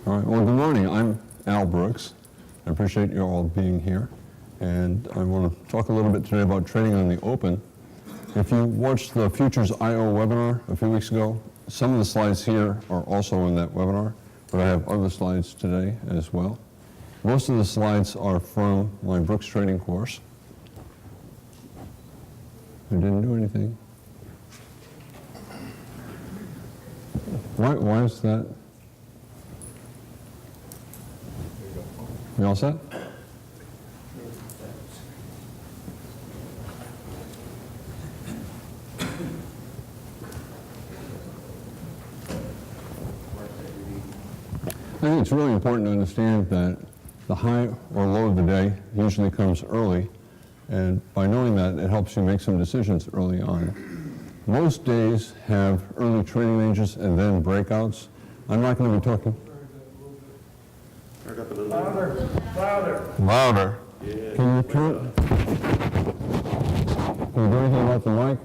All right, well, good morning. I'm Al Brooks. I appreciate you all being here. And I want to talk a little bit today about trading on the open. If you watched the Futures I.O. webinar a few weeks ago, some of the slides here are also in that webinar, but I have other slides today as well. Most of the slides are from my Brooks trading course. I didn't do anything. Why is that? We all set? I think it's really important to understand that the high or low of the day usually comes early, and by knowing that, it helps you make some decisions early on. Most days have early trading ranges and then breakouts. I'm not going to be talking. Louder, louder. Louder. Yeah. Can you turn? Can you do anything about the mic?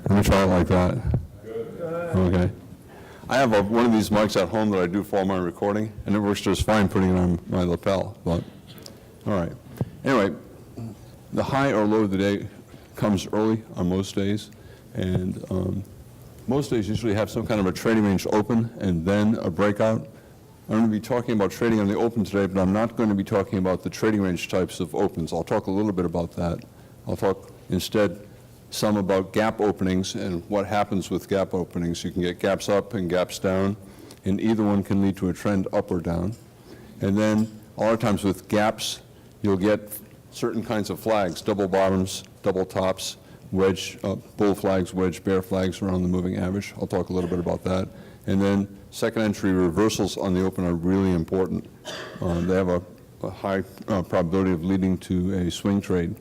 Let me try it like that. Good. Okay. I have one of these mics at home that I do for all my recording, and it works just fine putting it on my lapel. But all right. Anyway, the high or low of the day comes early on most days, and most days usually have some kind of a trading range open and then a breakout. I'm going to be talking about trading on the open today, but I'm not going to be talking about the trading range types of opens. I'll talk a little bit about that. I'll talk instead some about gap openings and what happens with gap openings. You can get gaps up and gaps down, and either one can lead to a trend up or down. And then a lot of times with gaps, you'll get certain kinds of flags, double bottoms, double tops, wedge, bull flags, wedge, bear flags around the moving average. I'll talk a little bit about that. And then second entry reversals on the open are really important. They have a high probability of leading to a swing trade.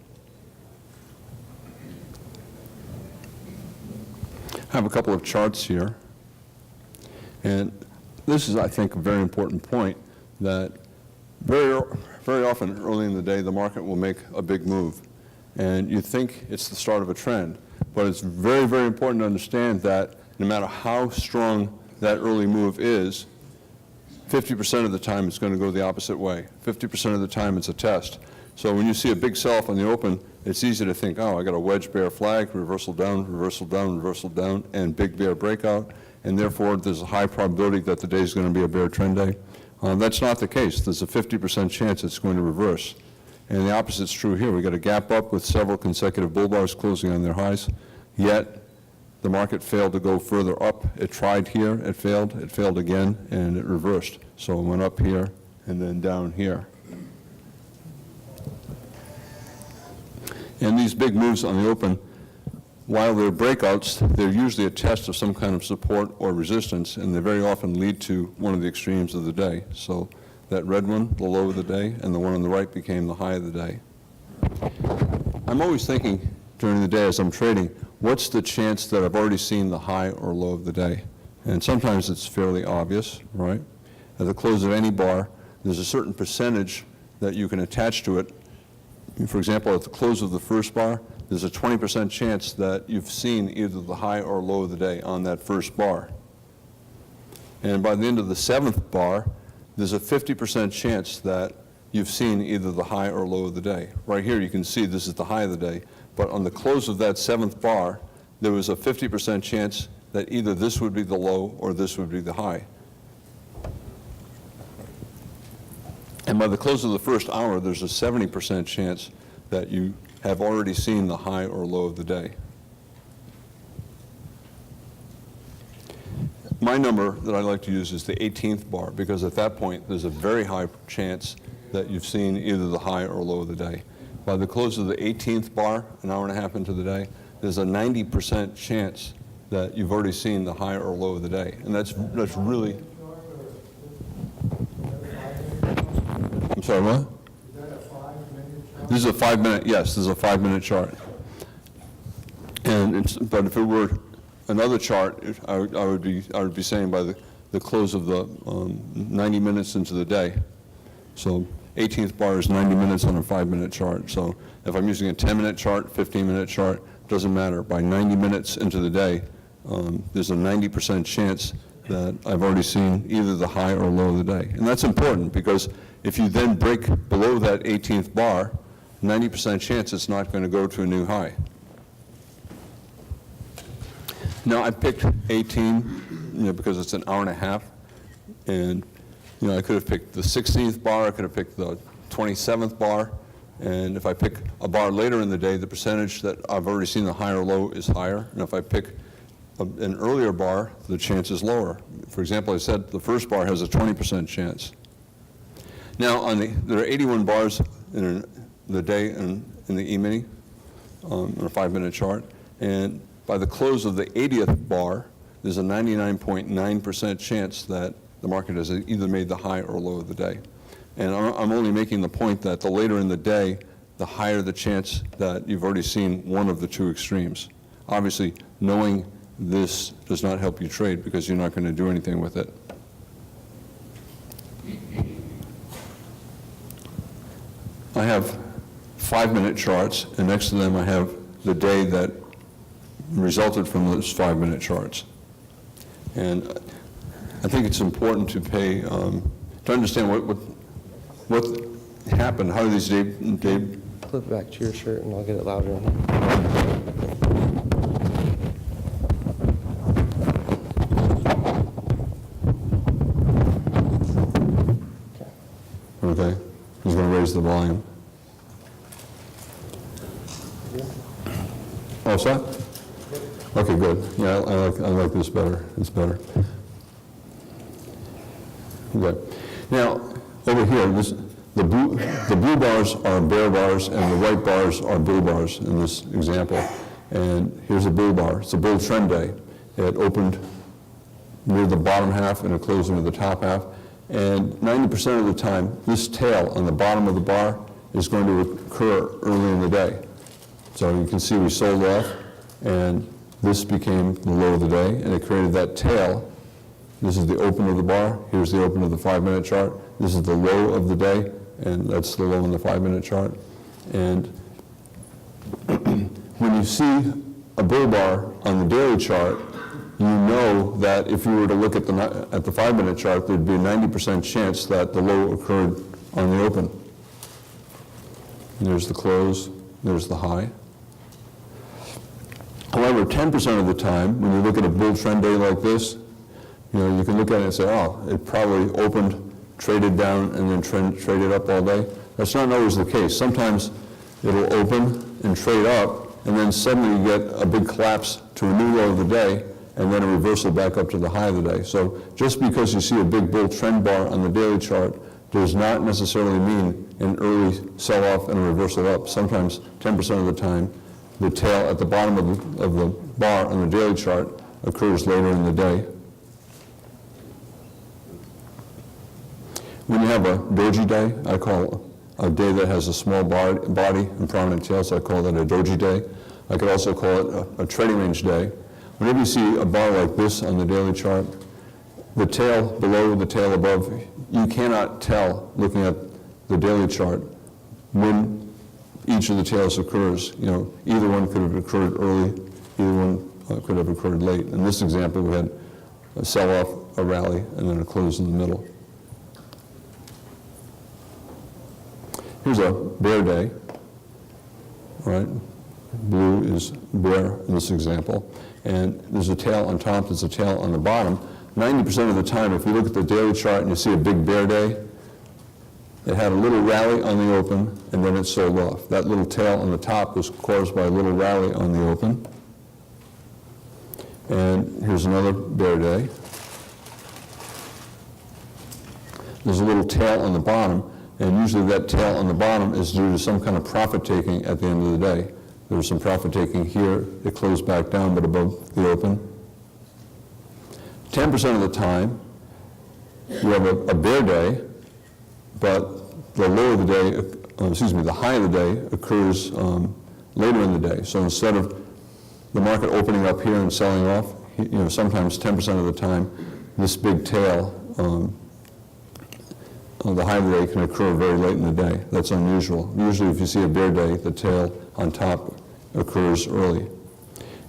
I have a couple of charts here. And this is, I think, a very important point that very often early in the day, the market will make a big move. And you think it's the start of a trend. But it's very, very important to understand that no matter how strong that early move is, 50% of the time it's going to go the opposite way. 50% of the time it's a test. So when you see a big sell-off on the open, it's easy to think, oh, I got a wedge bear flag, reversal down, reversal down, reversal down, and big bear breakout. And therefore, there's a high probability that the day is going to be a bear trend day. That's not the case. There's a 50% chance it's going to reverse. And the opposite's true here. We got a gap up with several consecutive bull bars closing on their highs, yet the market failed to go further up. It tried here, it failed again, and it reversed. So it went up here and then down here. And these big moves on the open, while they're breakouts, they're usually a test of some kind of support or resistance, and they very often lead to one of the extremes of the day. So that red one, the low of the day, and the one on the right became the high of the day. I'm always thinking during the day as I'm trading, what's the chance that I've already seen the high or low of the day? And sometimes it's fairly obvious, right? At the close of any bar, there's a certain percentage that you can attach to it. For example, at the close of the first bar, there's a 20% chance that you've seen either the high or low of the day on that first bar. And by the end of the seventh bar, there's a 50% chance that you've seen either the high or low of the day. Right here you can see this is the high of the day, but on the close of that seventh bar, there was a 50% chance that either this would be the low or this would be the high. And by the close of the first hour, there's a 70% chance that you have already seen the high or low of the day. My number that I like to use is the 18th bar, because at that point, there's a very high chance that you've seen either the high or low of the day. By the close of the 18th bar, an hour and a half into the day, there's a 90% chance that you've already seen the high or low of the day. And that's really... I'm sorry, what? Is that a 5-minute chart? This is a 5-minute, yes, this is a 5-minute chart. And but if it were another chart, I would be saying by the close of the 90 minutes into the day. So 18th bar is 90 minutes on a 5-minute chart. So if I'm using a 10-minute chart, 15-minute chart, doesn't matter. By 90 minutes into the day, there's a 90% chance that I've already seen either the high or low of the day. And that's important because if you then break below that 18th bar, 90% chance it's not going to go to a new high. Now, I picked 18, because it's an hour and a half, and, I could have picked the 16th bar, I could have picked the 27th bar, and if I pick a bar later in the day, the percentage that I've already seen the high or low is higher, and if I pick an earlier bar, the chance is lower. For example, I said the first bar has a 20% chance. Now, there are 81 bars in the day in the E-mini, on a 5-minute chart, and by the close of the 80th bar, there's a 99.9% chance that the market has either made the high or low of the day. And I'm only making the point that the later in the day, the higher the chance that you've already seen one of the two extremes. Obviously, knowing this does not help you trade because you're not going to do anything with it. I have 5-minute charts, and next to them I have the day that resulted from those 5-minute charts. And I think it's important to pay, to understand what happened, how these day Flip it back to your shirt and I'll get it louder. Okay, who's going to raise the volume? Oh, so? Okay, good. Yeah, I like this better. It's better. Okay. Now, over here, the blue bars are bear bars and the white bars are bull bars in this example. And here's a bull bar. It's a bull trend day. It opened near the bottom half and it closed near the top half. And 90% of the time, this tail on the bottom of the bar is going to occur early in the day. So you can see we sold off, and this became the low of the day, and it created that tail. This is the open of the bar. Here's the open of the 5-minute chart. This is the low of the day, and that's the low in the 5-minute chart. And when you see a bull bar on the daily chart, you know that if you were to look at the 5-minute chart, there'd be a 90% chance that the low occurred on the open. And there's the close, there's the high. However, 10% of the time, when you look at a bull trend day like this, you can look at it and say, oh, it probably opened, traded down, and then traded up all day. That's not always the case. Sometimes it'll open and trade up, and then suddenly you get a big collapse to a new low of the day, and then a reversal back up to the high of the day. So just because you see a big bull trend bar on the daily chart does not necessarily mean an early sell-off and a reversal up. Sometimes 10% of the time, the tail at the bottom of the bar on the daily chart occurs later in the day. When you have a doji day, I call a day that has a small body and prominent tail, so I call that a doji day. I could also call it a trading range day. Whenever you see a bar like this on the daily chart, the tail below, the tail above, you cannot tell, looking at the daily chart, when each of the tails occurs. Either one could have occurred early, either one could have occurred late. In this example, we had a sell-off, a rally, and then a close in the middle. Here's a bear day, right? Blue is bear in this example. And there's a tail on top, there's a tail on the bottom. 90% of the time, if you look at the daily chart and you see a big bear day, it had a little rally on the open, and then it sold off. That little tail on the top was caused by a little rally on the open. And here's another bear day. There's a little tail on the bottom, and usually that tail on the bottom is due to some kind of profit taking at the end of the day. There was some profit taking here. It closed back down, but above the open. 10% of the time, you have a bear day, but the low of the day, the high of the day occurs later in the day. So instead of the market opening up here and selling off, sometimes 10% of the time, this big tail the high of the day can occur very late in the day. That's unusual. Usually if you see a bear day, the tail on top occurs early.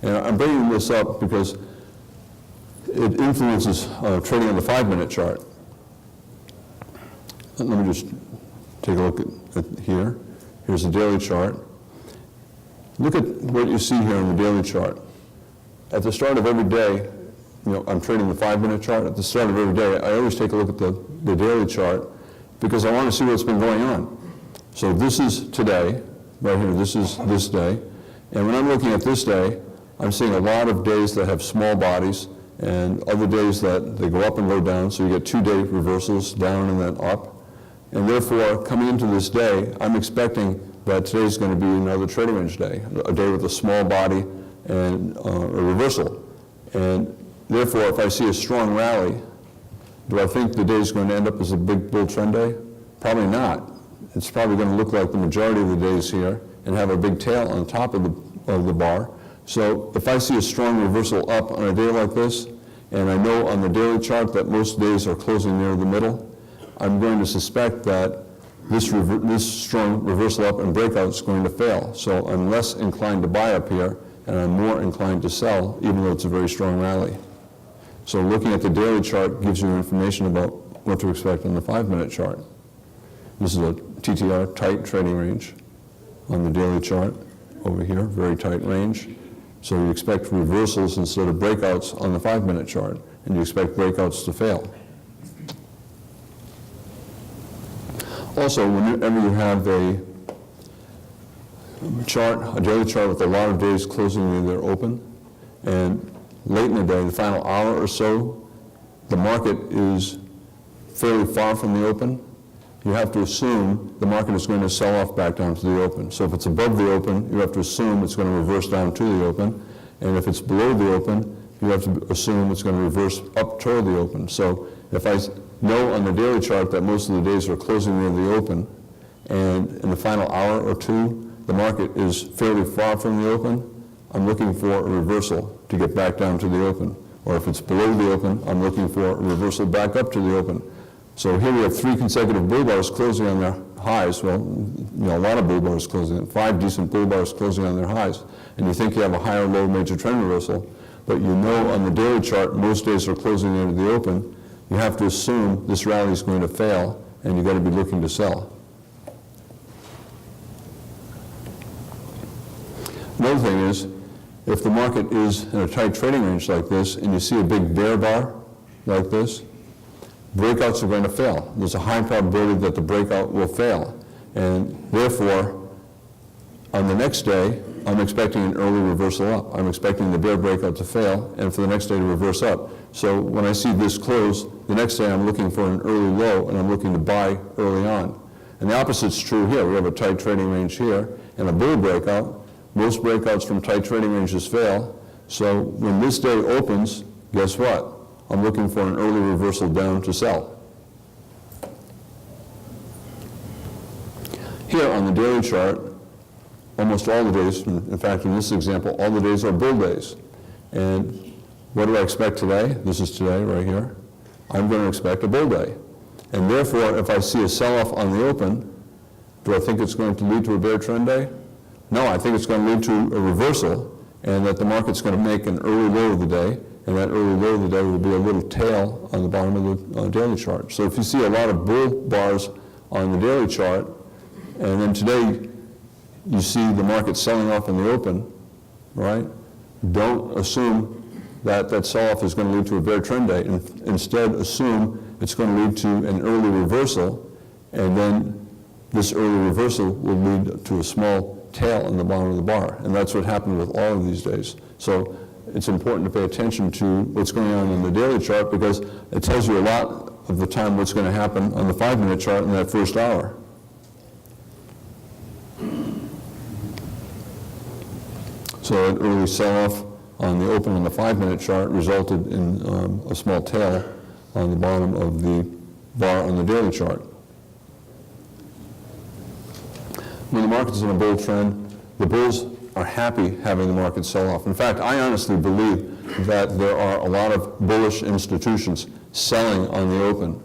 And I'm bringing this up because it influences trading on the 5-minute chart. Let me just take a look at here. Here's the daily chart. Look at what you see here in the daily chart. At the start of every day, I'm trading the 5-minute chart. At the start of every day, I always take a look at the daily chart because I want to see what's been going on. So this is today, right here, this is this day. And when I'm looking at this day, I'm seeing a lot of days that have small bodies and other days that they go up and go down, so you get 2-day reversals, down and then up. And therefore, coming into this day, I'm expecting that today's going to be another trading range day, a day with a small body and a reversal. And therefore, if I see a strong rally, do I think the day is going to end up as a big bull trend day? Probably not. It's probably going to look like the majority of the days here and have a big tail on top of the bar. So if I see a strong reversal up on a day like this, and I know on the daily chart that most days are closing near the middle, I'm going to suspect that this strong reversal up and breakout is going to fail. So I'm less inclined to buy up here, and I'm more inclined to sell, even though it's a very strong rally. So looking at the daily chart gives you information about what to expect on the 5-minute chart. This is a TTR, tight trading range, on the daily chart over here, very tight range. So you expect reversals instead of breakouts on the 5-minute chart, and you expect breakouts to fail. Also, whenever you have a daily chart with a lot of days closing near their open, and late in the day, the final hour or so, the market is fairly far from the open, you have to assume the market is going to sell off back down to the open. So if it's above the open, you have to assume it's going to reverse down to the open, and if it's below the open, you have to assume it's going to reverse up toward the open. So if I know on the daily chart that most of the days are closing near the open, and in the final hour or two, the market is fairly far from the open, I'm looking for a reversal to get back down to the open. Or if it's below the open, I'm looking for a reversal back up to the open. So here we have 3 consecutive bull bars closing on their highs. Well, a lot of bull bars closing, 5 decent bull bars closing on their highs. And you think you have a higher low major trend reversal, but you know on the daily chart most days are closing into the open. You have to assume this rally is going to fail, and you've got to be looking to sell. Another thing is, if the market is in a tight trading range like this, and you see a big bear bar like this, breakouts are going to fail. There's a high probability that the breakout will fail. And therefore, on the next day, I'm expecting an early reversal up. I'm expecting the bear breakout to fail, and for the next day to reverse up. So when I see this close, the next day I'm looking for an early low, and I'm looking to buy early on. And the opposite's true here. We have a tight trading range here, and a bull breakout. Most breakouts from tight trading ranges fail. So when this day opens, guess what? I'm looking for an early reversal down to sell. Here on the daily chart, almost all the days, in fact in this example, all the days are bull days. And what do I expect today? This is today right here. I'm going to expect a bull day. And therefore, if I see a sell-off on the open, do I think it's going to lead to a bear trend day? No, I think it's going to lead to a reversal, and that the market's going to make an early low of the day, and that early low of the day will be a little tail on the bottom of the daily chart. So if you see a lot of bull bars on the daily chart, and then today you see the market selling off in the open, right? Don't assume that that sell-off is going to lead to a bear trend day. Instead, assume it's going to lead to an early reversal, and then this early reversal will lead to a small tail in the bottom of the bar. And that's what happened with all of these days. So it's important to pay attention to what's going on in the daily chart, because it tells you a lot of the time what's going to happen on the 5-minute chart in that first hour. So an early sell-off on the open on the 5-minute chart resulted in a small tail on the bottom of the bar on the daily chart. When the market's in a bull trend, the bulls are happy having the market sell off. In fact, I honestly believe that there are a lot of bullish institutions selling on the open.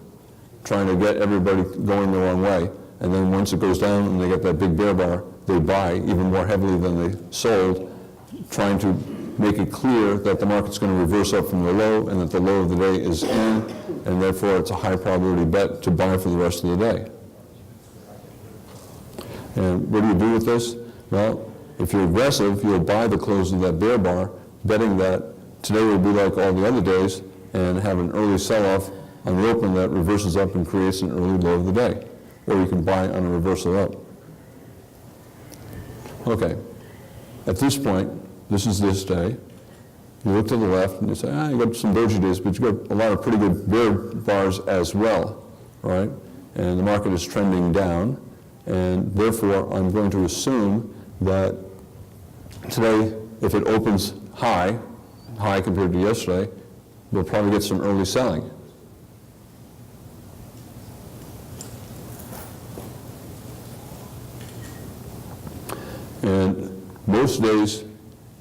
trying to get everybody going the wrong way. And then once it goes down and they get that big bear bar, they buy even more heavily than they sold, trying to make it clear that the market's going to reverse up from the low and that the low of the day is in, and therefore it's a high probability bet to buy for the rest of the day. And what do you do with this? Well, if you're aggressive, you'll buy the close of that bear bar, betting that today will be like all the other days and have an early sell-off on the open that reverses up and creates an early low of the day. Or you can buy on a reversal up. Okay, at this point, this is this day. You look to the left and you say, you got some doji days, but you got a lot of pretty good bear bars as well, right? And the market is trending down, and therefore I'm going to assume that today, if it opens high compared to yesterday, we'll probably get some early selling. And most days,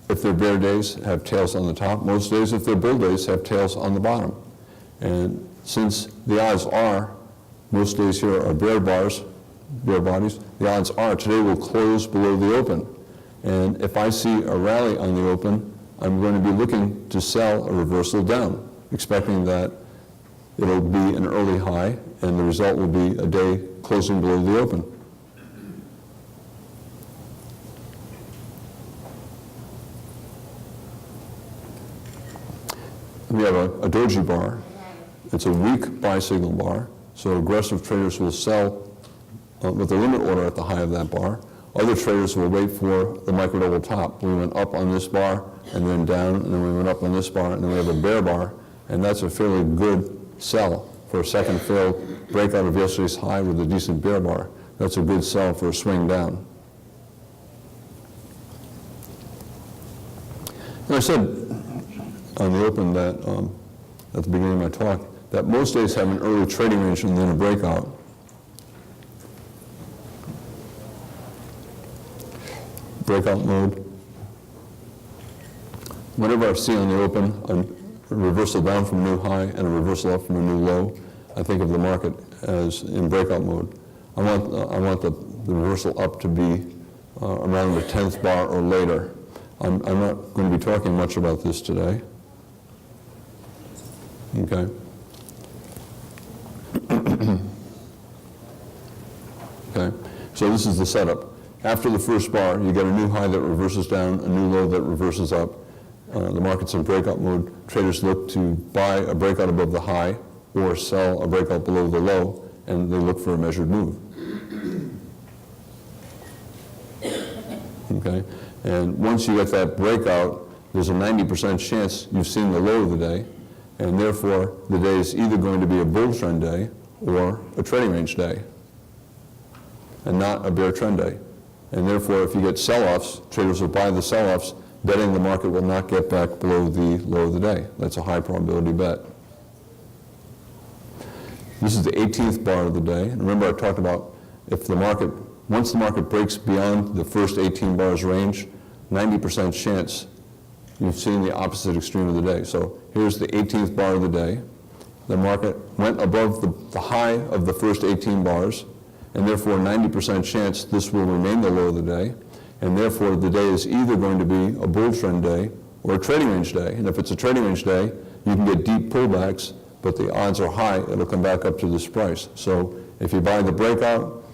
if they're bear days, have tails on the top. Most days, if they're bull days, have tails on the bottom. And since the odds are, most days here are bear bars, bear bodies, the odds are today will close below the open. And if I see a rally on the open, I'm going to be looking to sell a reversal down, expecting that it'll be an early high, and the result will be a day closing below the open. We have a doji bar. It's a weak buy signal bar, so aggressive traders will sell with a limit order at the high of that bar. Other traders will wait for the micro double top. We went up on this bar, and then down, and then we went up on this bar, and then we have a bear bar, and that's a fairly good sell for a second failed breakout of yesterday's high with a decent bear bar. That's a good sell for a swing down. And I said on the open that, at the beginning of my talk, that most days have an early trading range and then a breakout. Breakout mode. Whenever I see on the open a reversal down from a new high and a reversal up from a new low, I think of the market as in breakout mode. I want the reversal up to be around the 10th bar or later. I'm not going to be talking much about this today. Okay. Okay. So this is the setup. After the first bar, you get a new high that reverses down, a new low that reverses up. The market's in breakout mode. Traders look to buy a breakout above the high or sell a breakout below the low, and they look for a measured move. Okay? And once you get that breakout, there's a 90% chance you've seen the low of the day, and therefore the day is either going to be a bull trend day or a trading range day, and not a bear trend day. And therefore, if you get sell-offs, traders will buy the sell-offs, betting the market will not get back below the low of the day. That's a high probability bet. This is the 18th bar of the day. And remember, I talked about if the market, once the market breaks beyond the first 18 bars range, 90% chance you've seen the opposite extreme of the day. So here's the 18th bar of the day. The market went above the high of the first 18 bars, and therefore 90% chance this will remain the low of the day, and therefore the day is either going to be a bull trend day or a trading range day. And if it's a trading range day, you can get deep pullbacks, but the odds are high it'll come back up to this price. So if you buy the breakout,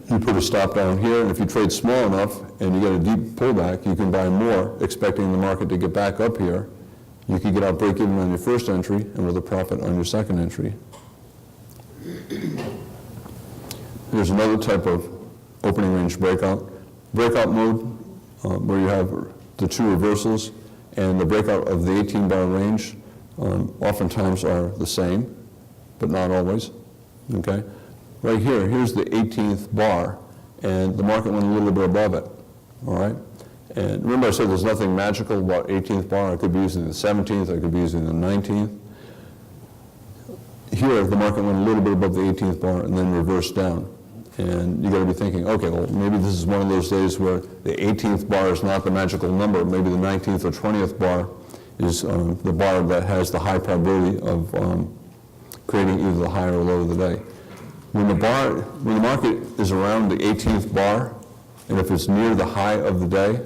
you put a stop down here, and if you trade small enough and you get a deep pullback, you can buy more, expecting the market to get back up here. You can get out break even on your first entry and with a profit on your second entry. There's another type of opening range breakout. Breakout mode, where you have the two reversals, and the breakout of the 18-bar range oftentimes are the same, but not always. Okay? Right here, here's the 18th bar, and the market went a little bit above it. All right? And remember I said there's nothing magical about 18th bar. I could be using the 17th, I could be using the 19th. Here, the market went a little bit above the 18th bar and then reversed down. And you got to be thinking, okay, well, maybe this is one of those days where the 18th bar is not the magical number. Maybe the 19th or 20th bar is the bar that has the high probability of creating either the high or low of the day. When the market is around the 18th bar, and if it's near the high of the day,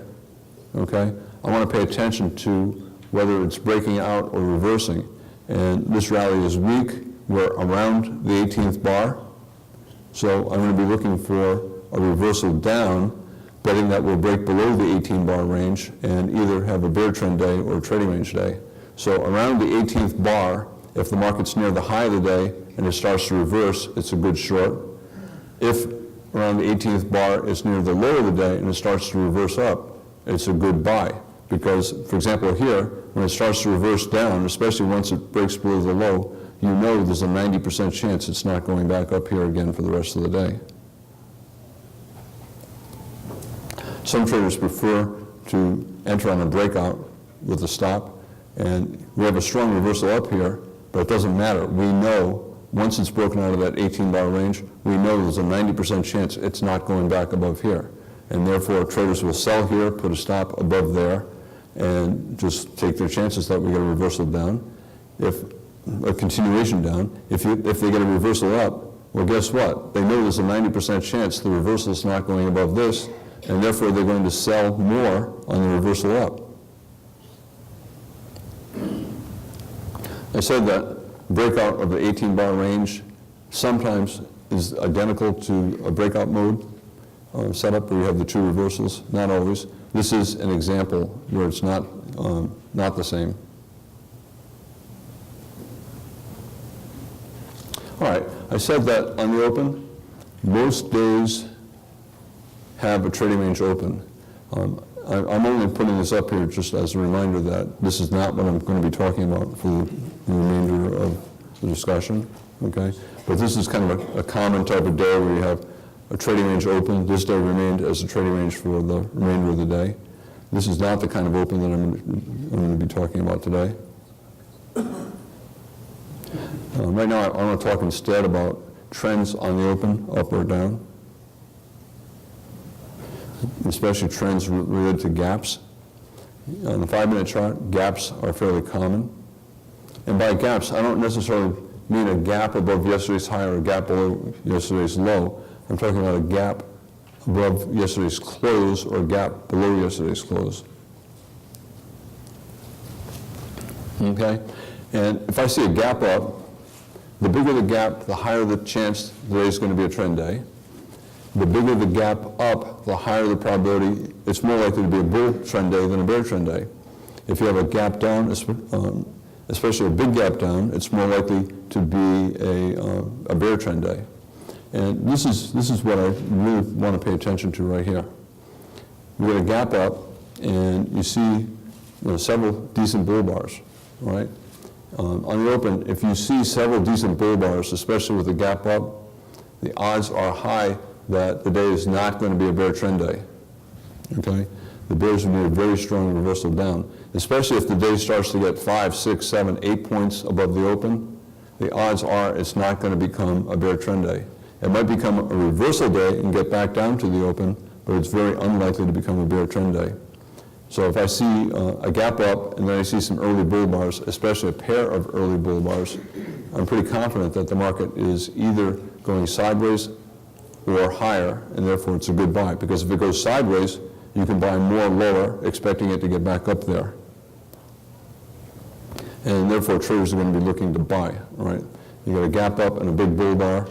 okay, I want to pay attention to whether it's breaking out or reversing. And this rally is weak. We're around the 18th bar, so I'm going to be looking for a reversal down, betting that we'll break below the 18 bar range and either have a bear trend day or a trading range day. So around the 18th bar, if the market's near the high of the day and it starts to reverse, it's a good short. If around the 18th bar is near the low of the day and it starts to reverse up, it's a good buy. Because, for example, here, when it starts to reverse down, especially once it breaks below the low, you know there's a 90% chance it's not going back up here again for the rest of the day. Some traders prefer to enter on a breakout with a stop, and we have a strong reversal up here, but it doesn't matter. We know once it's broken out of that 18-bar range, we know there's a 90% chance it's not going back above here. And therefore, traders will sell here, put a stop above there, and just take their chances that we get a reversal down. If a continuation down, if they get a reversal up, well, guess what? They know there's a 90% chance the reversal is not going above this, and therefore they're going to sell more on the reversal up. I said that breakout of the 18-bar range sometimes is identical to a breakout mode setup where you have the two reversals, not always. This is an example where it's not the same. All right, I said that on the open, most days have a trading range open. I'm only putting this up here just as a reminder that this is not what I'm going to be talking about for the remainder of the discussion, okay? But this is kind of a common type of day where you have a trading range open. This day remained as a trading range for the remainder of the day. This is not the kind of open that I'm going to be talking about today. Right now, I want to talk instead about trends on the open, up or down, especially trends related to gaps. On the 5-minute chart, gaps are fairly common. And by gaps, I don't necessarily mean a gap above yesterday's high or a gap below yesterday's low. I'm talking about a gap above yesterday's close or a gap below yesterday's close. Okay? And if I see a gap up, the bigger the gap, the higher the chance the day is going to be a trend day. The bigger the gap up, the higher the probability it's more likely to be a bull trend day than a bear trend day. If you have a gap down, especially a big gap down, it's more likely to be a bear trend day. And this is what I really want to pay attention to right here. We get a gap up, and you see several decent bull bars, right? On the open, if you see several decent bull bars, especially with a gap up, the odds are high that the day is not going to be a bear trend day, okay? The bears will need a very strong reversal down, especially if the day starts to get 5, 6, 7, 8 points above the open. The odds are it's not going to become a bear trend day. It might become a reversal day and get back down to the open, but it's very unlikely to become a bear trend day. So if I see a gap up and then I see some early bull bars, especially a pair of early bull bars, I'm pretty confident that the market is either going sideways or higher, and therefore it's a good buy. Because if it goes sideways, you can buy more lower, expecting it to get back up there. And therefore traders are going to be looking to buy, right? You got a gap up and a big bull bar.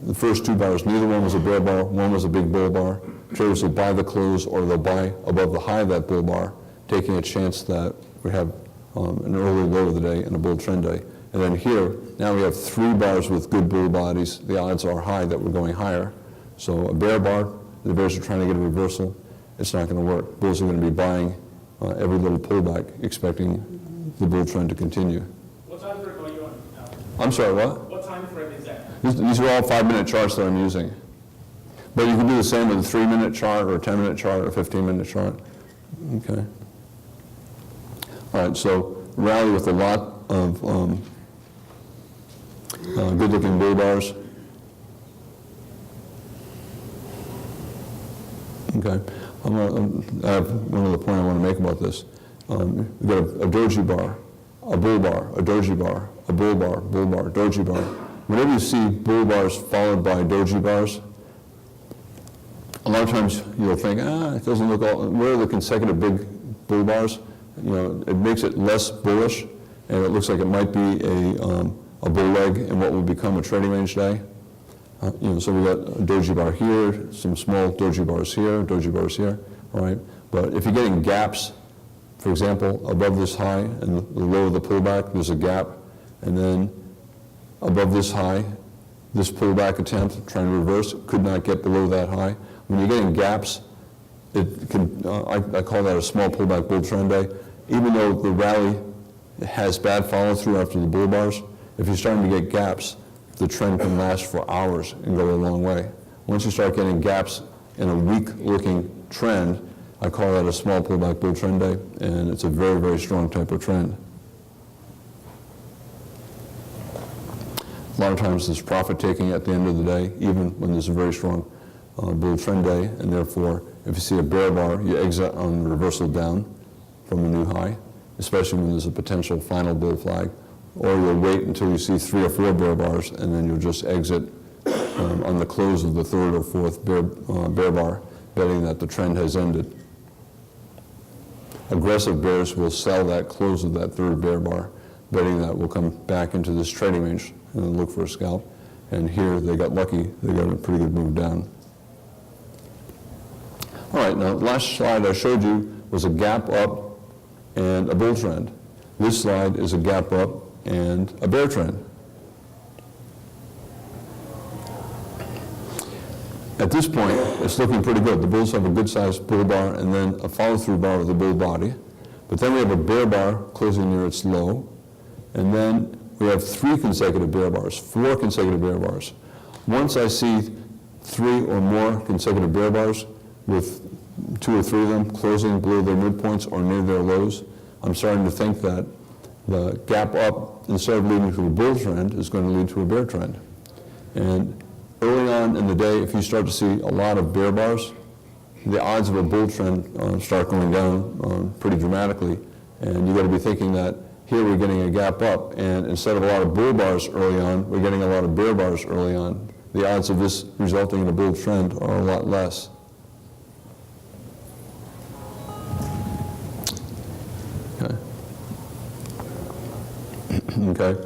The first two bars, neither one was a bear bar, one was a big bull bar. Traders will buy the close or they'll buy above the high of that bull bar, taking a chance that we have an early low of the day and a bull trend day. And then here, now we have 3 bars with good bull bodies. The odds are high that we're going higher. So a bear bar, the bears are trying to get a reversal. It's not going to work. Bulls are going to be buying every little pullback, expecting the bull trend to continue. What time frame are you on now? I'm sorry, what? What time frame is that? These are all 5-minute charts that I'm using. But you can do the same with a 3-minute chart or a 10-minute chart or a 15-minute chart. Okay. All right, so rally with a lot of good-looking bull bars. Okay. I have one other point I want to make about this. We've got a doji bar. a bull bar, a doji bar, a bull bar, doji bar. Whenever you see bull bars followed by doji bars, a lot of times you'll think, it doesn't look all, where are the consecutive big bull bars? You know, it makes it less bullish, and it looks like it might be a bull leg in what will become a trading range day. You know, so we got a doji bar here, some small doji bars here, all right? But if you're getting gaps, for example, above this high and the low of the pullback, there's a gap, and then above this high, this pullback attempt, trying to reverse, could not get below that high. When you're getting gaps, it can, I call that a small pullback bull trend day. Even though the rally has bad follow-through after the bull bars, if you're starting to get gaps, the trend can last for hours and go a long way. Once you start getting gaps in a weak-looking trend, I call that a small pullback bull trend day, and it's a very, very strong type of trend. A lot of times there's profit taking at the end of the day, even when there's a very strong bull trend day, and therefore, if you see a bear bar, you exit on the reversal down from a new high, especially when there's a potential final bull flag, or you'll wait until you see 3 or 4 bear bars, and then you'll just exit on the close of the 3rd or 4th bear bar, betting that the trend has ended. Aggressive bears will sell that close of that 3rd bear bar, betting that we'll come back into this trading range and look for a scalp. And here they got lucky, they got a pretty good move down. All right, now last slide I showed you was a gap up and a bull trend. This slide is a gap up and a bear trend. At this point, it's looking pretty good. The bulls have a good-sized bull bar and then a follow-through bar with a bull body. But then we have a bear bar closing near its low. And then we have 3 consecutive bear bars, 4 consecutive bear bars. Once I see 3 or more consecutive bear bars with 2 or 3 of them closing below their midpoints or near their lows, I'm starting to think that the gap up, instead of leading to a bull trend, is going to lead to a bear trend. And early on in the day, if you start to see a lot of bear bars, the odds of a bull trend start going down pretty dramatically. And you've got to be thinking that here we're getting a gap up, and instead of a lot of bull bars early on, we're getting a lot of bear bars early on. The odds of this resulting in a bull trend are a lot less. Okay,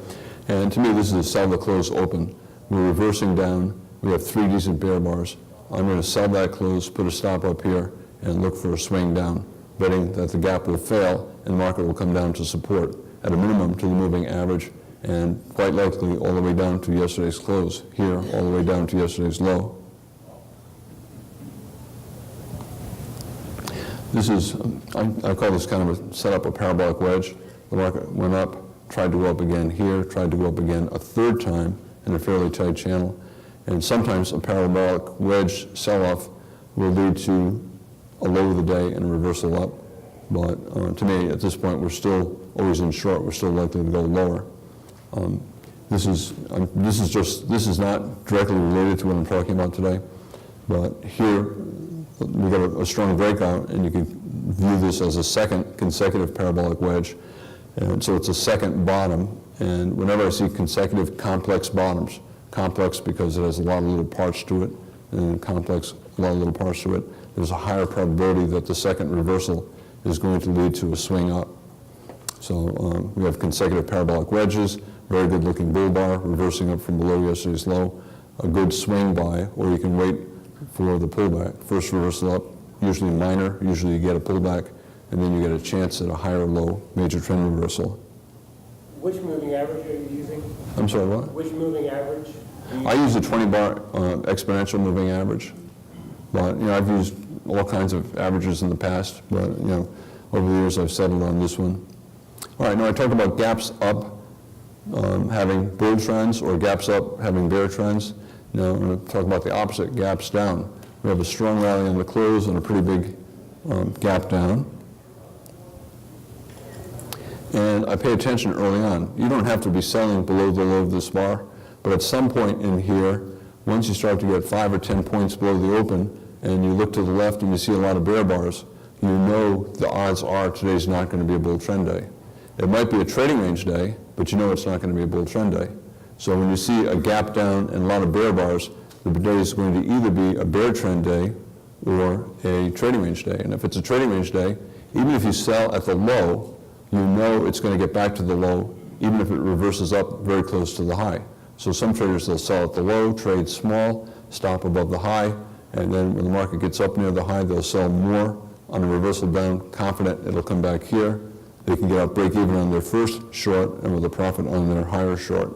and to me this is a sell the close open. We're reversing down, we have 3 decent bear bars. I'm going to sell that close, put a stop up here, and look for a swing down, betting that the gap will fail and the market will come down to support, at a minimum to the moving average, and quite likely all the way down to yesterday's close, here all the way down to yesterday's low. This is, I call this kind of a set up a parabolic wedge. The market went up, tried to go up again here, tried to go up again a 3rd time in a fairly tight channel. And sometimes a parabolic wedge sell-off will lead to a low of the day and a reversal up. But to me, at this point, we're still always in short. We're still likely to go lower. This is not directly related to what I'm talking about today. But here, we got a strong breakout, and you can view this as a 2nd consecutive parabolic wedge. And so it's a 2nd bottom, and whenever I see consecutive complex bottoms, complex because it has a lot of little parts to it, and complex, a lot of little parts to it, there's a higher probability that the 2nd reversal is going to lead to a swing up. So we have consecutive parabolic wedges, very good looking bull bar, reversing up from below yesterday's low, a good swing buy, or you can wait for the pullback. First reversal up, usually minor, usually you get a pullback, and then you get a chance at a higher low major trend reversal. Which moving average are you using? I'm sorry, what? Which moving average? I use a 20-bar exponential moving average, but I've used all kinds of averages in the past, but over the years I've settled on this one. All right, now I talked about gaps up having bull trends, or gaps up having bear trends. Now I'm going to talk about the opposite, gaps down. We have a strong rally on the close and a pretty big gap down. And I pay attention early on. You don't have to be selling below the low of this bar, but at some point in here, once you start to get 5 or 10 points below the open, and you look to the left and you see a lot of bear bars, you know the odds are today's not going to be a bull trend day. It might be a trading range day, but you know it's not going to be a bull trend day. So when you see a gap down and a lot of bear bars, the day is going to either be a bear trend day or a trading range day. And if it's a trading range day, even if you sell at the low, you know it's going to get back to the low, even if it reverses up very close to the high. So some traders, they'll sell at the low, trade small, stop above the high, and then when the market gets up near the high, they'll sell more on a reversal down, confident it'll come back here. They can get out break even on their first short and with a profit on their higher short.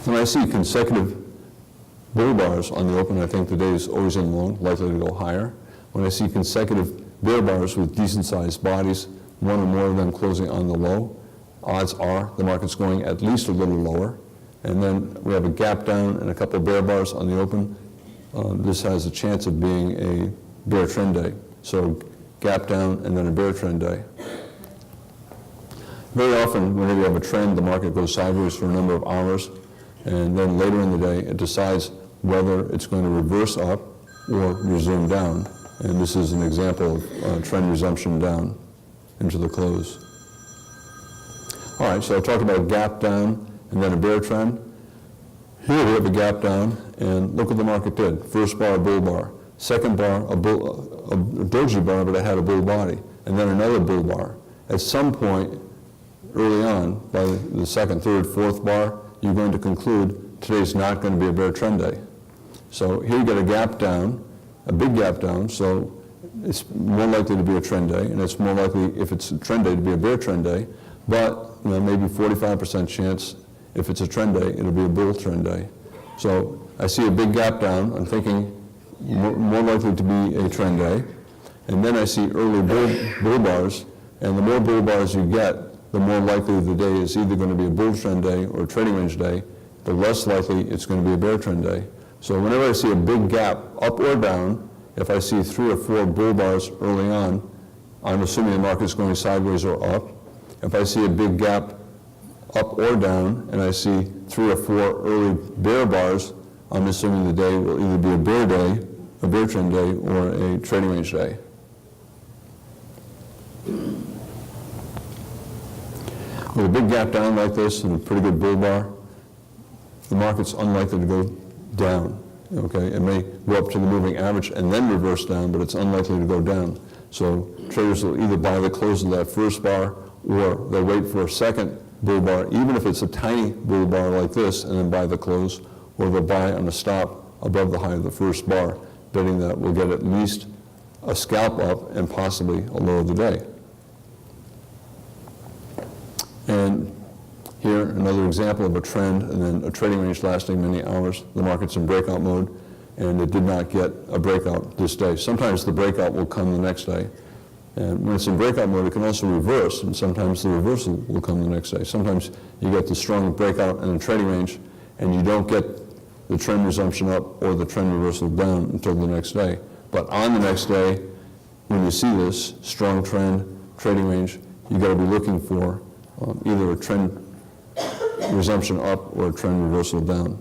When I see consecutive bull bars on the open, I think the day is always in long, likely to go higher. When I see consecutive bear bars with decent sized bodies, one or more of them closing on the low, odds are the market's going at least a little lower. And then we have a gap down and a couple of bear bars on the open. This has a chance of being a bear trend day. So gap down and then a bear trend day. Very often, whenever you have a trend, the market goes sideways for a number of hours, and then later in the day, it decides whether it's going to reverse up or resume down. And this is an example of trend resumption down into the close. All right, so I talked about gap down and then a bear trend. Here we have a gap down, and look what the market did. First bar, a bull bar. Second bar, a doji bar, but it had a bull body. And then another bull bar. At some point early on, by the second, third, fourth bar, you're going to conclude today's not going to be a bear trend day. So here you get a gap down, a big gap down, so it's more likely to be a trend day, and it's more likely, if it's a trend day, to be a bear trend day, but maybe 45% chance if it's a trend day, it'll be a bull trend day. So I see a big gap down, I'm thinking more likely to be a trend day, and then I see early bull bars, and the more bull bars you get, the more likely the day is either going to be a bull trend day or a trading range day, the less likely it's going to be a bear trend day. So whenever I see a big gap, up or down, if I see 3 or 4 bull bars early on, I'm assuming the market's going sideways or up. If I see a big gap up or down, and I see 3 or 4 early bear bars, I'm assuming the day will either be a bear day, a bear trend day, or a trading range day. With a big gap down like this and a pretty good bull bar, the market's unlikely to go down. Okay, it may go up to the moving average and then reverse down, but it's unlikely to go down. So traders will either buy the close of that first bar, or they'll wait for a second bull bar, even if it's a tiny bull bar like this, and then buy the close, or they'll buy on a stop above the high of the first bar, betting that we'll get at least a scalp up and possibly a low of the day. And here, another example of a trend and then a trading range lasting many hours. The market's in breakout mode, and it did not get a breakout this day. Sometimes the breakout will come the next day. And when it's in breakout mode, it can also reverse, and sometimes the reversal will come the next day. Sometimes you get the strong breakout and a trading range, and you don't get the trend resumption up or the trend reversal down until the next day. But on the next day, when you see this strong trend, trading range, you've got to be looking for either a trend resumption up or a trend reversal down.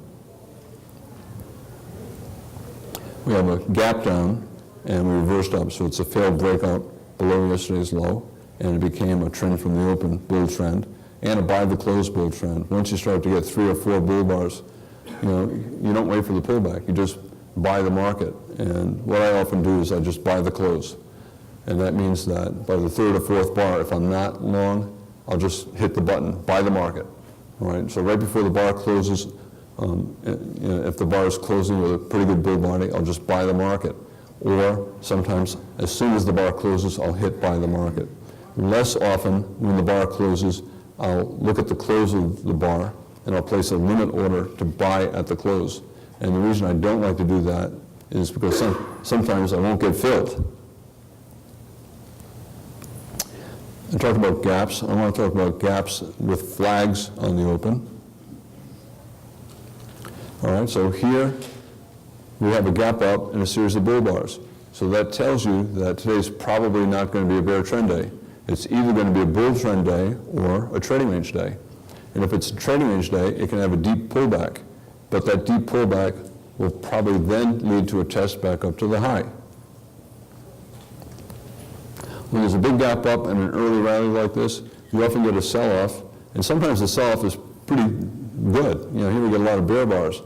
We have a gap down and we reversed up, so it's a failed breakout below yesterday's low, and it became a trend from the open bull trend and a buy the close bull trend. Once you start to get 3 or 4 bull bars, you don't wait for the pullback, you just buy the market. And what I often do is I just buy the close. And that means that by the 3rd or 4th bar, if I'm not long, I'll just hit the button, buy the market. All right, so right before the bar closes, if the bar is closing with a pretty good bull body, I'll just buy the market. Or sometimes, as soon as the bar closes, I'll hit buy the market. Less often, when the bar closes, I'll look at the close of the bar, and I'll place a limit order to buy at the close. And the reason I don't like to do that is because sometimes I won't get filled. I talked about gaps. I want to talk about gaps with flags on the open. All right, so here we have a gap up and a series of bull bars. So that tells you that today's probably not going to be a bear trend day. It's either going to be a bull trend day or a trading range day. And if it's a trading range day, it can have a deep pullback. But that deep pullback will probably then lead to a test back up to the high. when there's a big gap up and an early rally like this, you often get a sell-off, and sometimes the sell-off is pretty good. You know, here we get a lot of bear bars.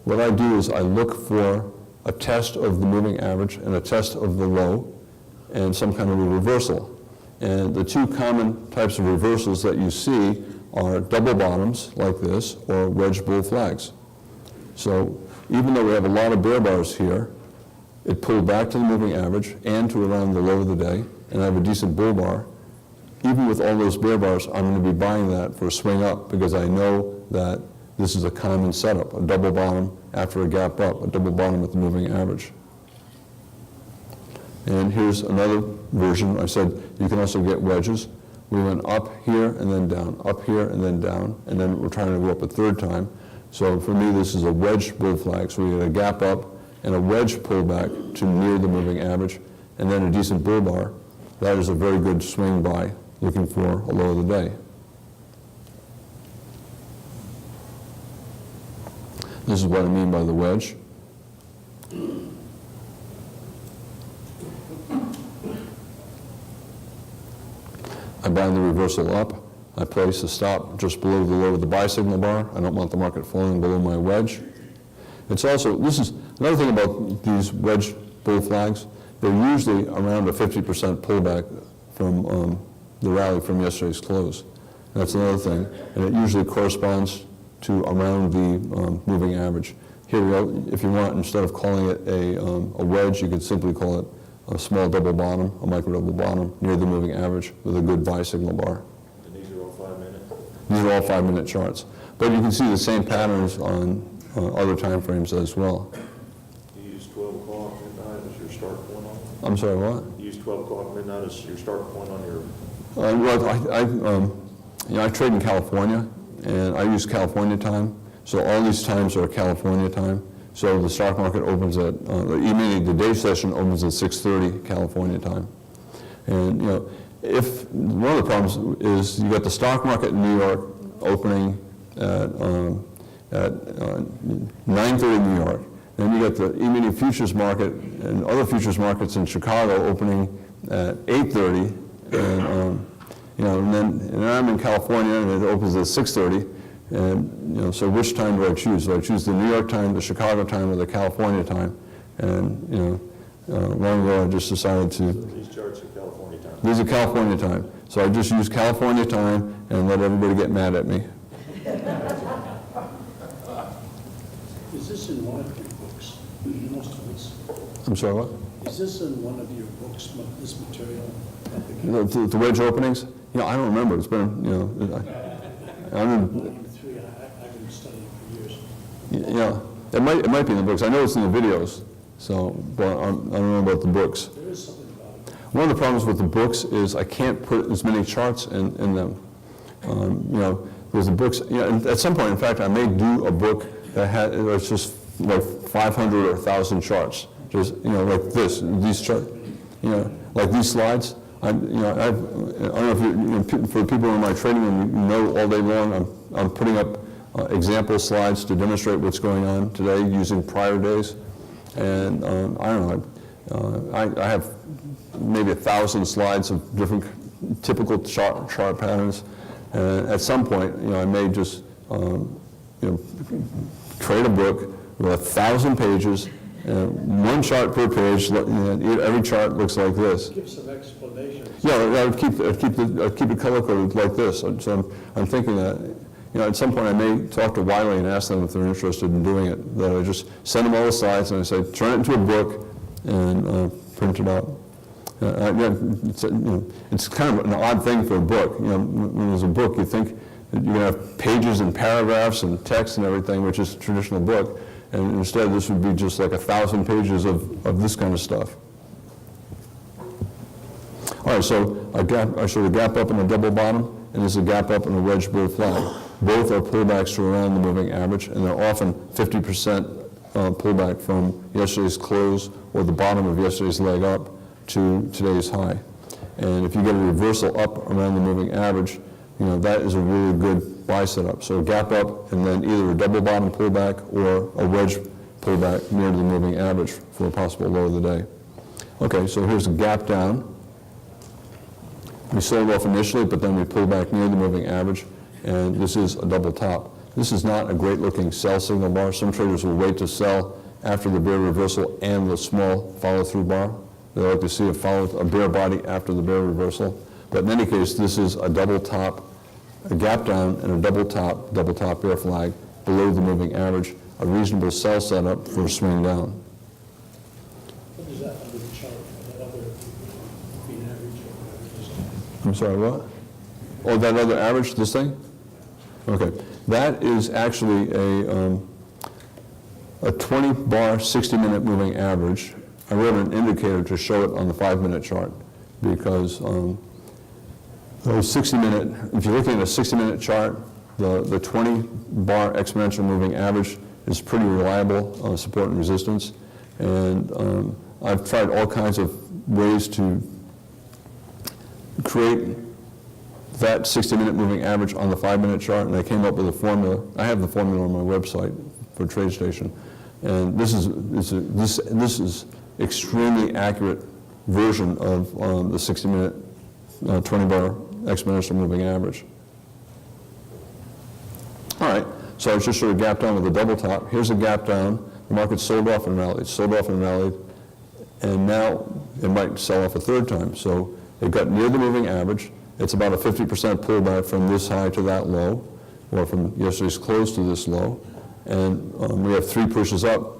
What I do is I look for a test of the moving average and a test of the low and some kind of a reversal. And the two common types of reversals that you see are double bottoms like this or wedge bull flags. So even though we have a lot of bear bars here, it pulled back to the moving average and to around the low of the day, and I have a decent bull bar. Even with all those bear bars, I'm going to be buying that for a swing up because I know that this is a common setup, a double bottom after a gap up, a double bottom at the moving average. And here's another version. I said you can also get wedges. We went up here and then down, up here and then down, and then we're trying to go up a third time. So for me, this is a wedge bull flag. So we get a gap up and a wedge pullback to near the moving average, and then a decent bull bar. That is a very good swing buy, looking for a low of the day. This is what I mean by the wedge. I buy the reversal up. I place a stop just below the low of the buy signal bar. I don't want the market falling below my wedge. It's also, this is another thing about these wedge bull flags. They're usually around a 50% pullback from the rally from yesterday's close. That's another thing. And it usually corresponds to around the moving average. Here we go. If you want, instead of calling it a wedge, you could simply call it a small double bottom, a micro double bottom near the moving average with a good buy signal bar. And these are all 5-minute? These are all 5-minute charts. But you can see the same patterns on other time frames as well. You use 12 o'clock midnight as your start point on it? I'm sorry, what? You use 12 o'clock midnight as your start point on your... I trade in California, and I use California time. So all these times are California time. So the stock market opens at, the day session opens at 6:30 California time. And, you know, if one of the problems is you got the stock market in New York opening at 9:30 in New York, then you got the E-mini futures market and other futures markets in Chicago opening at 8:30, and and then I'm in California and it opens at 6:30. And so which time do I choose? Do I choose the New York time, the Chicago time, or the California time? And long ago I just decided to. These charts are California time. These are California time, so I just use California time and let everybody get mad at me. Is this in one of your books, most of this? I'm sorry, what? Is this in one of your books, this material? The wedge openings? I don't remember. It's been, I don't. Volume 3, I've been studying for years. It might be in the books. I know it's in the videos, so, but I don't know about the books. There is something about it. One of the problems with the books is I can't put as many charts in them. There's the books, and at some point, in fact, I may do a book that it's just like 500 or 1,000 charts, just, like these charts, like these slides. I don't know if for people in my training room, all day long, I'm putting up example slides to demonstrate what's going on today using prior days. And I don't know, I have maybe 1,000 slides of different typical chart patterns. And at some point, I may just trade a book with 1,000 pages, one chart per page. Every chart looks like this. Give some explanations. Yeah, I'd keep it color coded like this. So I'm thinking that at some point I may talk to Wiley and ask them if they're interested in doing it. That I just send them all the slides and I say turn it into a book and print it out. It's kind of an odd thing for a book. When there's a book, you think that you're going to have pages and paragraphs and text and everything, which is a traditional book. And instead, this would be just like 1,000 pages of this kind of stuff. All right, so I showed a gap up and a double bottom, and there's a gap up and a wedge bull flag. Both are pullbacks to around the moving average, and they're often 50% pullback from yesterday's close or the bottom of yesterday's leg up to today's high. And if you get a reversal up around the moving average, that is a really good buy setup. So a gap up and then either a double bottom pullback or a wedge pullback near the moving average for a possible low of the day. Okay, so here's a gap down. We sold off initially, but then we pulled back near the moving average, and this is a double top. This is not a great-looking sell signal bar. Some traders will wait to sell after the bear reversal and the small follow-through bar. They like to see a bear body after the bear reversal. But in any case, this is a double top, a gap down, and a double top bear flag below the moving average, a reasonable sell setup for a swing down. What is that under the chart, that other mean average or whatever it is? I'm sorry, what? Oh, that other average, this thing? Okay, that is actually a 20-bar, 60-minute moving average. I wrote an indicator to show it on the 5-minute chart because those 60-minute, if you're looking at a 60-minute chart, the 20-bar exponential moving average is pretty reliable support and resistance. And I've tried all kinds of ways to create that 60-minute moving average on the 5-minute chart, and I came up with a formula. I have the formula on my website for TradeStation, and this is extremely accurate version of the 60-minute 20-bar exponential moving average. All right, so I was just sort of gapped down with a double top. Here's a gap down. The market sold off and rallied, sold off and rallied, and now it might sell off a third time. So it got near the moving average. It's about a 50% pullback from this high to that low, or from yesterday's close to this low. And we have 3 pushes up,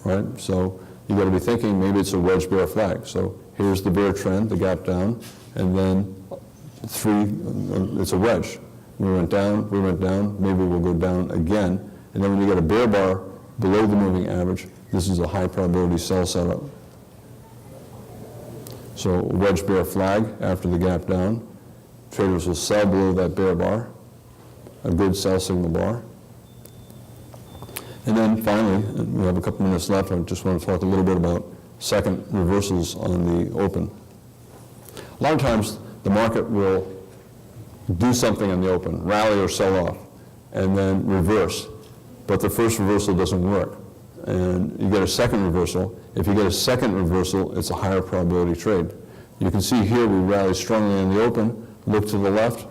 right? So you got to be thinking maybe it's a wedge bear flag. So here's the bear trend, the gap down, and then 3, it's a wedge. We went down, maybe we'll go down again. And then when you get a bear bar below the moving average, this is a high probability sell setup. So a wedge bear flag after the gap down. Traders will sell below that bear bar, a good sell signal bar. And then finally, we have a couple minutes left, I just want to talk a little bit about second reversals on the open. A lot of times the market will do something on the open, rally or sell off, and then reverse. But the first reversal doesn't work. And you get a second reversal. If you get a second reversal, it's a higher probability trade. You can see here we rally strongly in the open. Look to the left.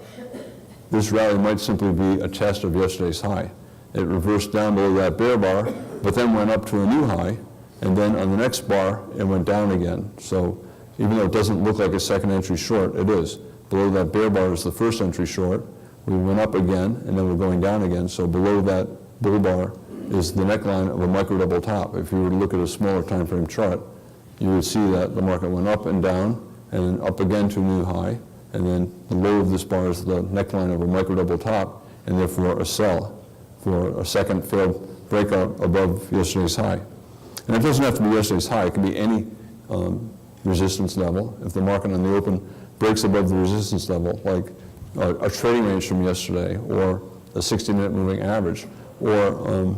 This rally might simply be a test of yesterday's high. It reversed down below that bear bar, but then went up to a new high, and then on the next bar, it went down again. So even though it doesn't look like a second entry short, it is. Below that bear bar is the first entry short. We went up again, and then we're going down again. So below that bull bar is the neckline of a micro double top. If you were to look at a smaller time frame chart, you would see that the market went up and down, and then up again to a new high, and then the low of this bar is the neckline of a micro double top, and therefore a sell for a second failed breakout above yesterday's high. And it doesn't have to be yesterday's high. It can be any resistance level. If the market on the open breaks above the resistance level, like a trading range from yesterday, or a 60-minute moving average, or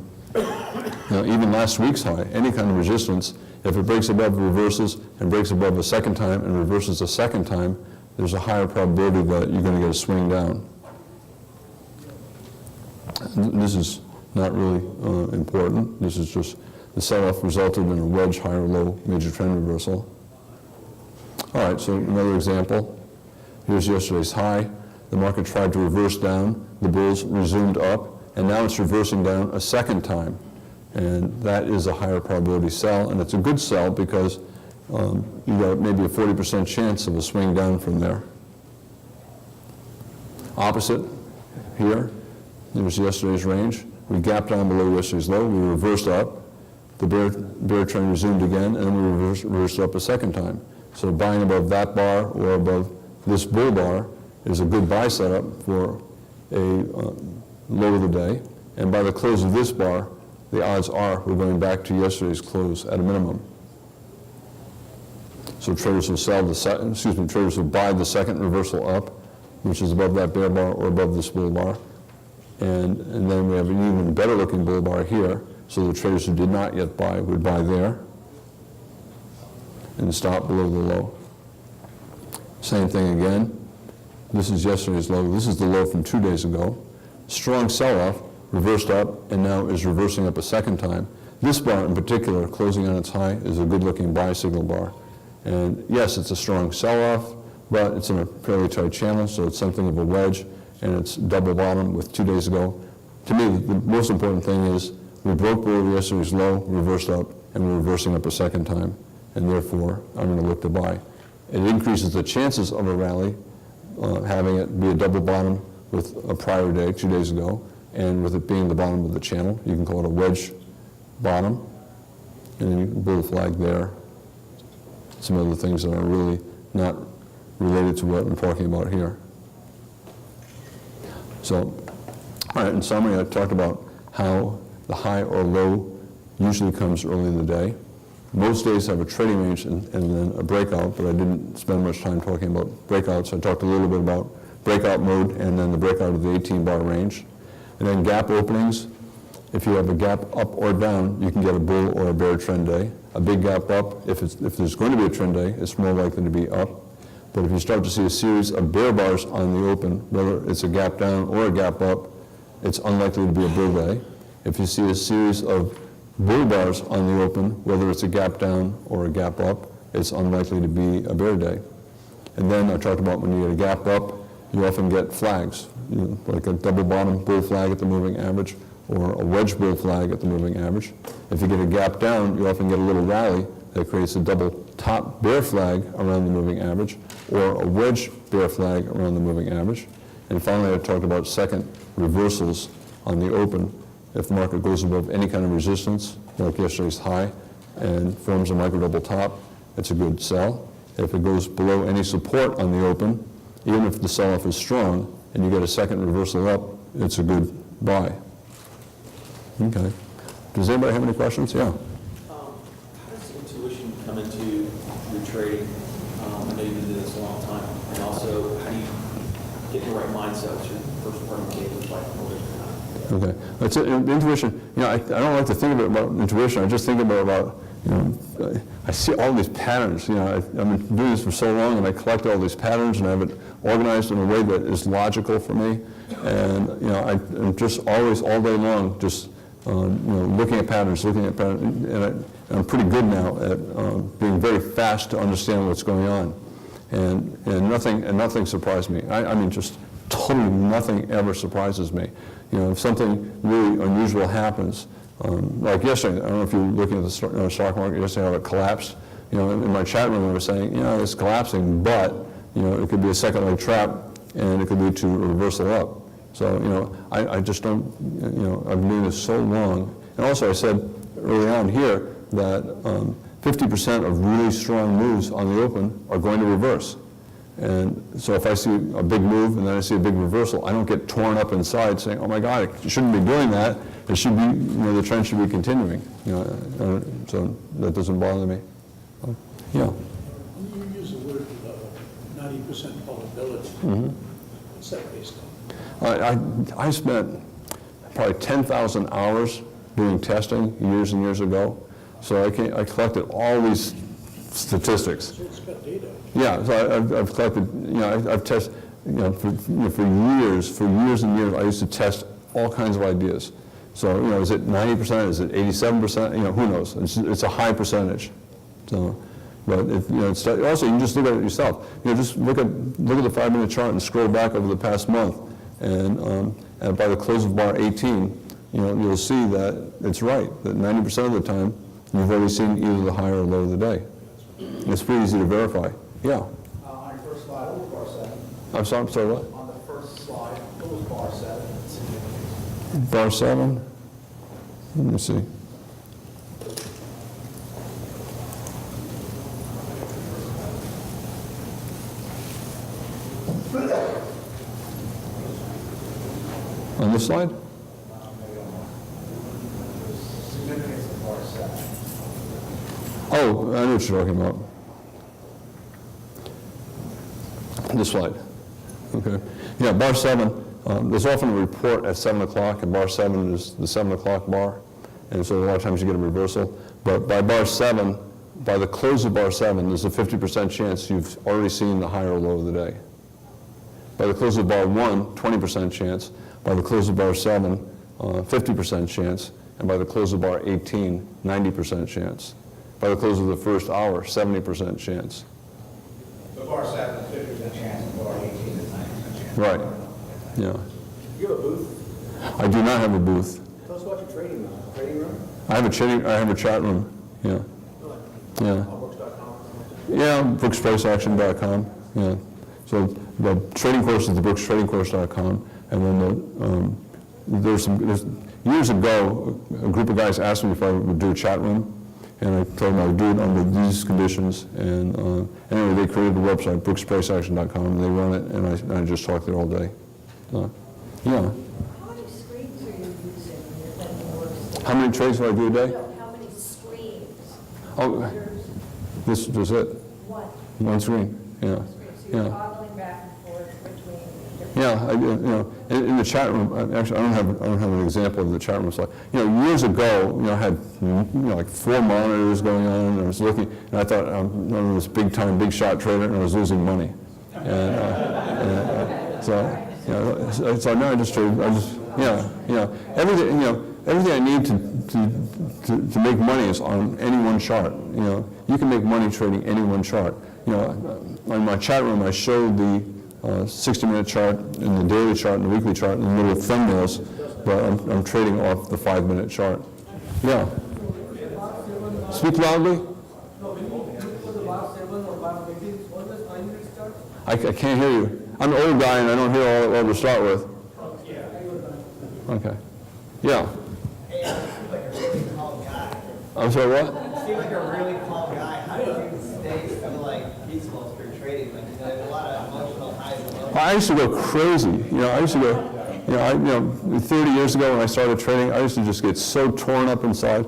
even last week's high, any kind of resistance, if it breaks above reverses and breaks above a second time and reverses a second time, there's a higher probability that you're going to get a swing down. This is not really important. This is just the sell-off resulted in a wedge high or low major trend reversal. All right, so another example. Here's yesterday's high. The market tried to reverse down. The bulls resumed up, and now it's reversing down a second time. And that is a higher probability sell, and it's a good sell because you got maybe a 40% chance of a swing down from there. Opposite here, there was yesterday's range. We gapped down below yesterday's low. We reversed up. The bear trend resumed again, and then we reversed up a second time. So buying above that bar or above this bull bar is a good buy setup for a low of the day. And by the close of this bar, the odds are we're going back to yesterday's close at a minimum. So traders will traders will buy the second reversal up, which is above that bear bar or above this bull bar. And then we have an even better looking bull bar here. So the traders who did not yet buy would buy there and stop below the low. Same thing again. This is yesterday's low. This is the low from 2 days ago. Strong sell-off, reversed up, and now is reversing up a second time. This bar in particular, closing on its high, is a good-looking buy signal bar. And yes, it's a strong sell-off, but it's in a fairly tight channel, so it's something of a wedge, and it's double bottom with 2 days ago. To me, the most important thing is we broke below yesterday's low, reversed up, and we're reversing up a second time, and therefore I'm going to look to buy. It increases the chances of a rally, having it be a double bottom with a prior day, 2 days ago, and with it being the bottom of the channel. You can call it a wedge bottom, and then you can build a flag there. Some other things that are really not related to what I'm talking about here. So, all right, in summary, I talked about how the high or low usually comes early in the day. Most days have a trading range and then a breakout, but I didn't spend much time talking about breakouts. I talked a little bit about breakout mode and then the breakout of the 18-bar range. And then gap openings, if you have a gap up or down, you can get a bull or a bear trend day. A big gap up, if there's going to be a trend day, it's more likely to be up. But if you start to see a series of bear bars on the open, whether it's a gap down or a gap up, it's unlikely to be a bull day. If you see a series of bull bars on the open, whether it's a gap down or a gap up, it's unlikely to be a bear day. And then I talked about when you get a gap up, you often get flags, like a double bottom bull flag at the moving average or a wedge bull flag at the moving average. If you get a gap down, you often get a little rally that creates a double top bear flag around the moving average or a wedge bear flag around the moving average. And finally, I talked about second reversals on the open. If the market goes above any kind of resistance, like yesterday's high, and forms a micro double top, it's a good sell. If it goes below any support on the open, even if the sell-off is strong, and you get a second reversal up, it's a good buy. Okay. Does anybody have any questions? Yeah. How does intuition come into your trading? I know you've been doing this a long time. And also, how do you get in the right mindset with your first part of the game, like Okay. That's it. Intuition, I don't like to think about intuition. I just think about I see all these patterns. I've been doing this for so long, and I collect all these patterns, and I have it organized in a way that is logical for me. And I'm just always, all day long, just looking at patterns, and I'm pretty good now at being very fast to understand what's going on. And nothing surprised me. I mean, just totally nothing ever surprises me. If something really unusual happens, like yesterday, I don't know if you were looking at the stock market yesterday, how it collapsed. In my chat room, I was saying, it's collapsing, but it could be a second leg trap, and it could lead to a reversal up. So I just don't. I've been doing this so long, and also I said early on here that 50% of really strong moves on the open are going to reverse. And so if I see a big move and then I see a big reversal, I don't get torn up inside saying, oh my God, I shouldn't be doing that. It should be, the trend should be continuing. So that doesn't bother me. Yeah. You use the word 90% probability. What's that based on? I spent probably 10,000 hours doing testing years and years ago. So I collected all these statistics. So it's got data. Yeah, so I've collected, I've tested, for years and years, I used to test all kinds of ideas. So, is it 90%, is it 87%, who knows? It's a high percentage. So, but it's also, you can just look at it yourself. Just look at the 5-minute chart and scroll back over the past month. And by the close of bar 18, you'll see that it's right, that 90% of the time, you've already seen either the high or low of the day. It's pretty easy to verify. Yeah. On your first slide, what was bar 7? I'm sorry, what? On the first slide, what was bar 7? Bar 7? Let me see. On this slide? Significance of bar 7. Oh, I know what you're talking about. This slide. Okay. Yeah, bar 7, there's often a report at 7 o'clock, and bar 7 is the 7 o'clock bar, and so a lot of times you get a reversal. But by bar 7, by the close of bar 7, there's a 50% chance you've already seen the high or low of the day. By the close of bar 1, 20% chance. By the close of bar 7, 50% chance. And by the close of bar 18, 90% chance. By the close of the first hour, 70% chance. So bar 7, 50% chance, and bar 18 is 90% chance. Right, yeah. You have a booth? I do not have a booth. Tell us about your trading room. I have a chat room, yeah. Yeah. Yeah, brookspriceaction.com, yeah. So the trading course is the brookstradingcourse.com, and then there's years ago, a group of guys asked me if I would do a chat room, and I told them I would do it under these conditions, and anyway, they created the website, brookspriceaction.com, and they run it, and I just talk there all day. Yeah. How many screens are you using when you're planning works? How many trades do I do a day? No, how many screens? Oh, this is it, One one screen, yeah. screen, so you're Yeah. toggling back and forth between different. Yeah, in the chat room, actually, I don't have an example of the chat room. So, years ago, I had, like 4 monitors going on, and I was looking, and I thought I'm this big-time, big-shot trader, and I was losing money. So now I just trade. Everything I need to make money is on any one chart. You can make money trading any one chart. On my chat room, I showed the 60-minute chart and the daily chart and the weekly chart and the little thumbnails, but I'm trading off the 5-minute chart. Yeah. Speak loudly. I can't hear you. I'm an old guy and I don't hear all to start with. Okay. Yeah. Hey, you seem like a really calm guy. I'm sorry, what? You seem like a really calm guy. How do you stay so peaceful through trading? Like, there's a lot of emotional highs and lows. I used to go crazy. I used to go, 30 years ago when I started trading, I used to just get so torn up inside.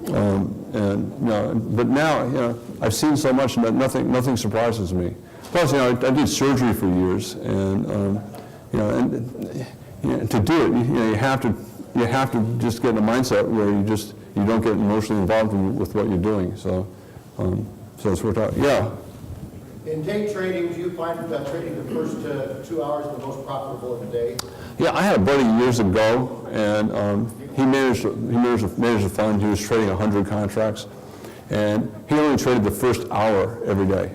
But now, I've seen so much that nothing surprises me. Plus, I did surgery for years, and to do it, you have to just get in a mindset where you don't get emotionally involved with what you're doing. So it's worked out. Yeah. In day trading, do you find that trading the first 2 hours the most profitable of the day? Yeah, I had a buddy years ago, and he managed a fund. He was trading 100 contracts, and he only traded the first hour every day.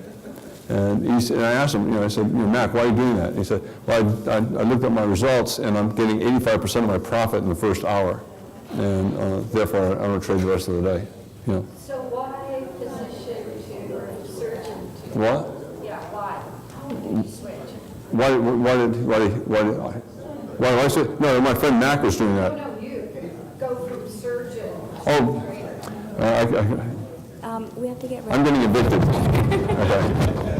And I asked him, I said, Mac, why are you doing that? And he said, well, I looked at my results, and I'm getting 85% of my profit in the first hour, and therefore I don't trade the rest of the day. So why physician to surgeon to? What? Yeah, why? How did you switch? Why did I say? No, my friend Mac was doing that. No, you go from surgeon to Oh. trader. We have to get ready. I'm getting evicted. Okay.